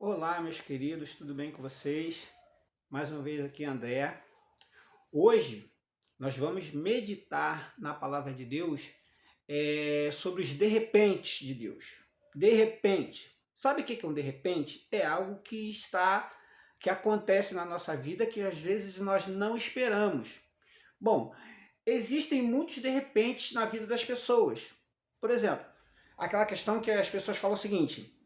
Olá, meus queridos, tudo bem com vocês? Mais uma vez aqui, André. Hoje nós vamos meditar na palavra de Deus sobre os de repente de Deus. De repente. Sabe o que é um de repente? É algo que acontece na nossa vida que às vezes nós não esperamos. Bom, existem muitos de repente na vida das pessoas. Por exemplo, aquela questão que as pessoas falam o seguinte: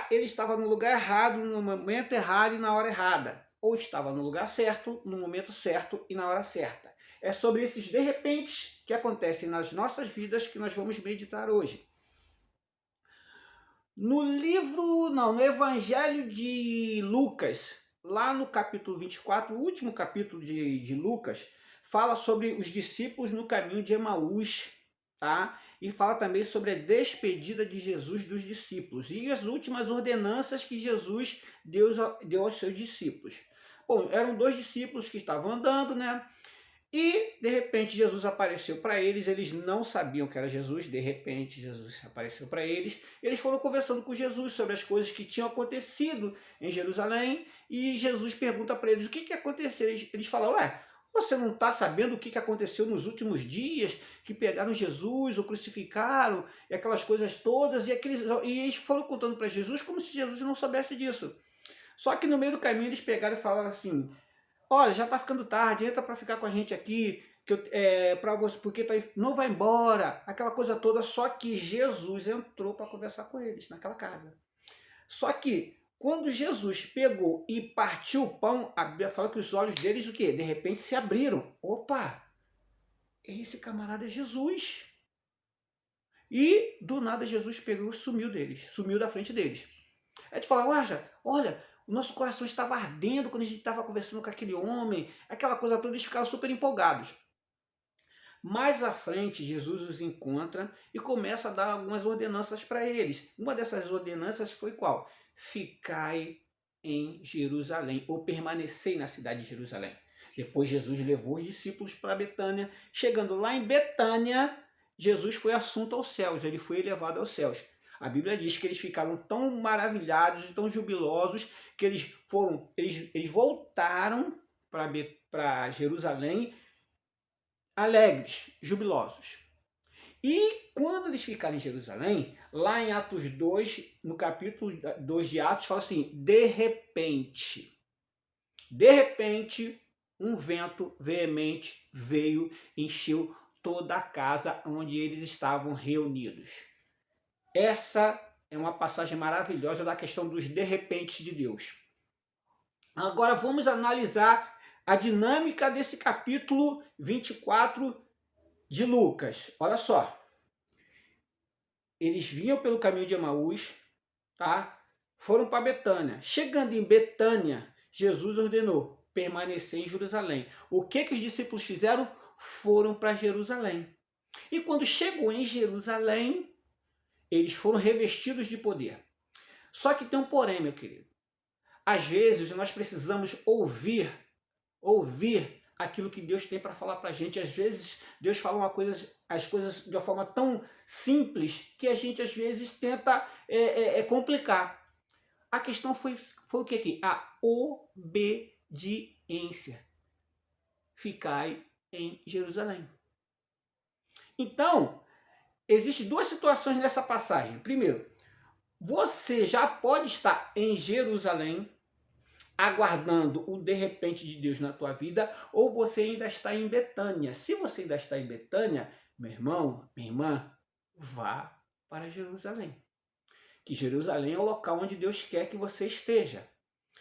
ele estava no lugar errado, no momento errado e na hora errada. Ou estava no lugar certo, no momento certo e na hora certa. É sobre esses de repente que acontecem nas nossas vidas que nós vamos meditar hoje. No Evangelho de Lucas, lá no capítulo 24, o último capítulo de Lucas, fala sobre os discípulos no caminho de Emaús, tá? E fala também sobre a despedida de Jesus dos discípulos e as últimas ordenanças que Jesus deu aos seus discípulos. Bom, eram dois discípulos que estavam andando, né? E, de repente, Jesus apareceu para eles, eles não sabiam que era Jesus, de repente Jesus apareceu para eles, eles foram conversando com Jesus sobre as coisas que tinham acontecido em Jerusalém, e Jesus pergunta para eles o que aconteceu. Eles falam: você não está sabendo o que aconteceu nos últimos dias, que pegaram Jesus, o crucificaram, e aquelas coisas todas, e eles foram contando para Jesus como se Jesus não soubesse disso. Só que no meio do caminho eles pegaram e falaram assim: olha, já está ficando tarde, entra para ficar com a gente aqui, porque não vai embora, aquela coisa toda. Só que Jesus entrou para conversar com eles naquela casa. Só que quando Jesus pegou e partiu o pão, a Bíblia fala que os olhos deles, o quê? De repente se abriram. Opa, esse camarada é Jesus. E do nada Jesus pegou e sumiu deles, sumiu da frente deles. Aí a gente fala: olha, o nosso coração estava ardendo quando a gente estava conversando com aquele homem, aquela coisa toda. Eles ficaram super empolgados. Mais à frente, Jesus os encontra e começa a dar algumas ordenanças para eles. Uma dessas ordenanças foi qual? Ficai em Jerusalém, ou permanecei na cidade de Jerusalém. Depois Jesus levou os discípulos para Betânia. Chegando lá em Betânia, Jesus foi assunto aos céus, ele foi elevado aos céus. A Bíblia diz que eles ficaram tão maravilhados e tão jubilosos que eles voltaram para Jerusalém alegres, jubilosos. E quando eles ficaram em Jerusalém, lá em Atos 2, no capítulo 2 de Atos, fala assim: de repente, um vento veemente veio e encheu toda a casa onde eles estavam reunidos. Essa é uma passagem maravilhosa da questão dos de repente de Deus. Agora vamos analisar a dinâmica desse capítulo 24 de Lucas. Olha só. Eles vinham pelo caminho de Emaús, tá? Foram para Betânia. Chegando em Betânia, Jesus ordenou permanecer em Jerusalém. O que os discípulos fizeram? Foram para Jerusalém. E quando chegou em Jerusalém, eles foram revestidos de poder. Só que tem um porém, meu querido. Às vezes nós precisamos ouvir aquilo que Deus tem para falar para a gente. Às vezes Deus fala as coisas de uma forma tão simples que a gente às vezes tenta complicar. A questão foi o que aqui? A obediência. Ficai em Jerusalém. Então, existem duas situações nessa passagem. Primeiro, você já pode estar em Jerusalém, aguardando o de repente de Deus na tua vida, ou você ainda está em Betânia. Se você ainda está em Betânia, meu irmão, minha irmã, vá para Jerusalém. Que Jerusalém é o local onde Deus quer que você esteja.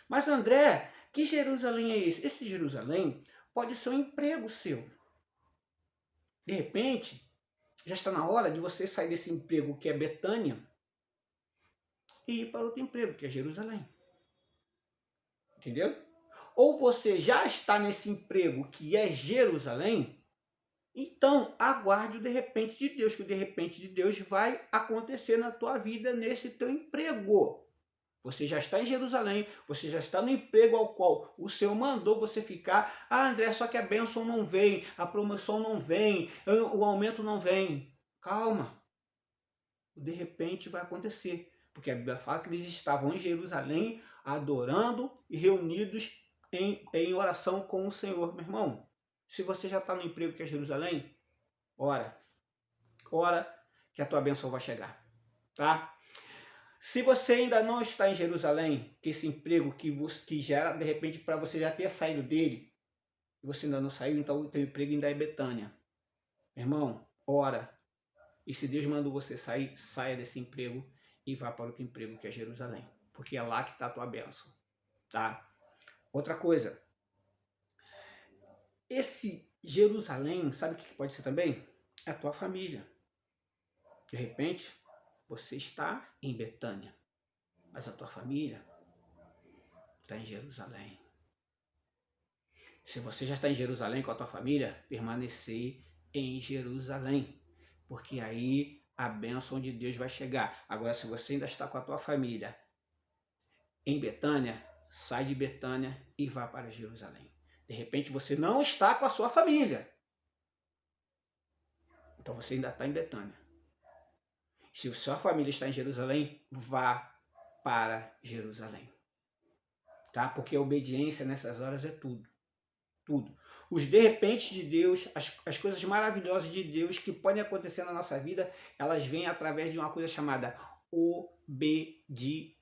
Mas André, que Jerusalém é esse? Esse Jerusalém pode ser um emprego seu. De repente, já está na hora de você sair desse emprego que é Betânia e ir para outro emprego, que é Jerusalém. Entendeu? Ou você já está nesse emprego que é Jerusalém, então aguarde o de repente de Deus, que o de repente de Deus vai acontecer na tua vida nesse teu emprego. Você já está em Jerusalém, você já está no emprego ao qual o Senhor mandou você ficar. André, só que a bênção não vem, a promoção não vem, o aumento não vem. Calma. O de repente vai acontecer. Porque a Bíblia fala que eles estavam em Jerusalém adorando e reunidos em oração com o Senhor. Meu irmão, se você já está no emprego que é Jerusalém, ora que a tua bênção vai chegar, tá? Se você ainda não está em Jerusalém, que esse emprego que já de repente para você já ter saído dele, e você ainda não saiu, então o teu emprego ainda é Betânia. Irmão, ora. E se Deus mandou você sair, saia desse emprego e vá para outro emprego que é Jerusalém. Porque é lá que está a tua bênção, tá? Outra coisa. Esse Jerusalém, sabe o que pode ser também? É a tua família. De repente, você está em Betânia, mas a tua família está em Jerusalém. Se você já está em Jerusalém com a tua família, permanecer em Jerusalém, porque aí a bênção de Deus vai chegar. Agora, se você ainda está com a tua família em Betânia, sai de Betânia e vá para Jerusalém. De repente, você não está com a sua família. Então, você ainda está em Betânia. Se a sua família está em Jerusalém, vá para Jerusalém. Tá? Porque a obediência nessas horas é tudo. Tudo. Os de repente de Deus, as coisas maravilhosas de Deus que podem acontecer na nossa vida, elas vêm através de uma coisa chamada obediência.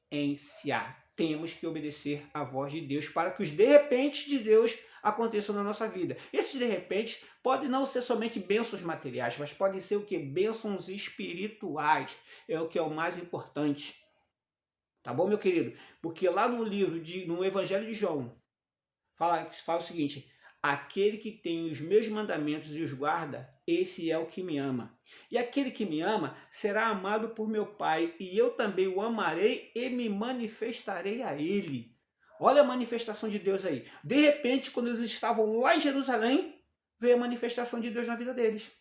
Temos que obedecer à voz de Deus para que os de repente de Deus aconteçam na nossa vida. Esses de repente podem não ser somente bênçãos materiais, mas podem ser o que? Bênçãos espirituais. É o que é o mais importante. Tá bom, meu querido? Porque lá no no Evangelho de João, fala o seguinte: aquele que tem os meus mandamentos e os guarda, esse é o que me ama. E aquele que me ama será amado por meu Pai, e eu também o amarei e me manifestarei a ele. Olha a manifestação de Deus aí. De repente, quando eles estavam lá em Jerusalém, veio a manifestação de Deus na vida deles.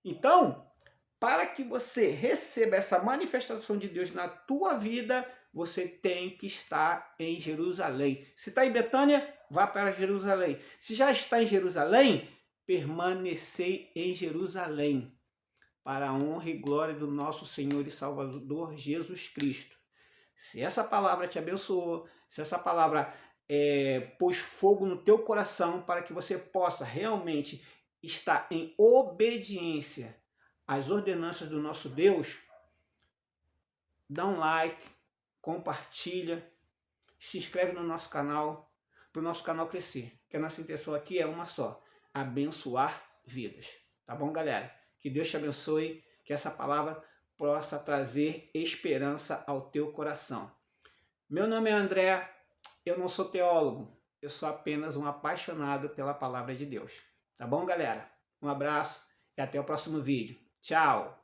Então, para que você receba essa manifestação de Deus na tua vida, você tem que estar em Jerusalém. Se está em Betânia, vá para Jerusalém. Se já está em Jerusalém, permanecei em Jerusalém, para a honra e glória do nosso Senhor e Salvador Jesus Cristo. Se essa palavra te abençoou, se essa palavra pôs fogo no teu coração para que você possa realmente estar em obediência às ordenanças do nosso Deus, dá um like, compartilha, se inscreve no nosso canal, para o nosso canal crescer. Que a nossa intenção aqui é uma só: abençoar vidas. Tá bom, galera? Que Deus te abençoe, que essa palavra possa trazer esperança ao teu coração. Meu nome é André, eu não sou teólogo, eu sou apenas um apaixonado pela palavra de Deus. Tá bom, galera? Um abraço e até o próximo vídeo. Tchau!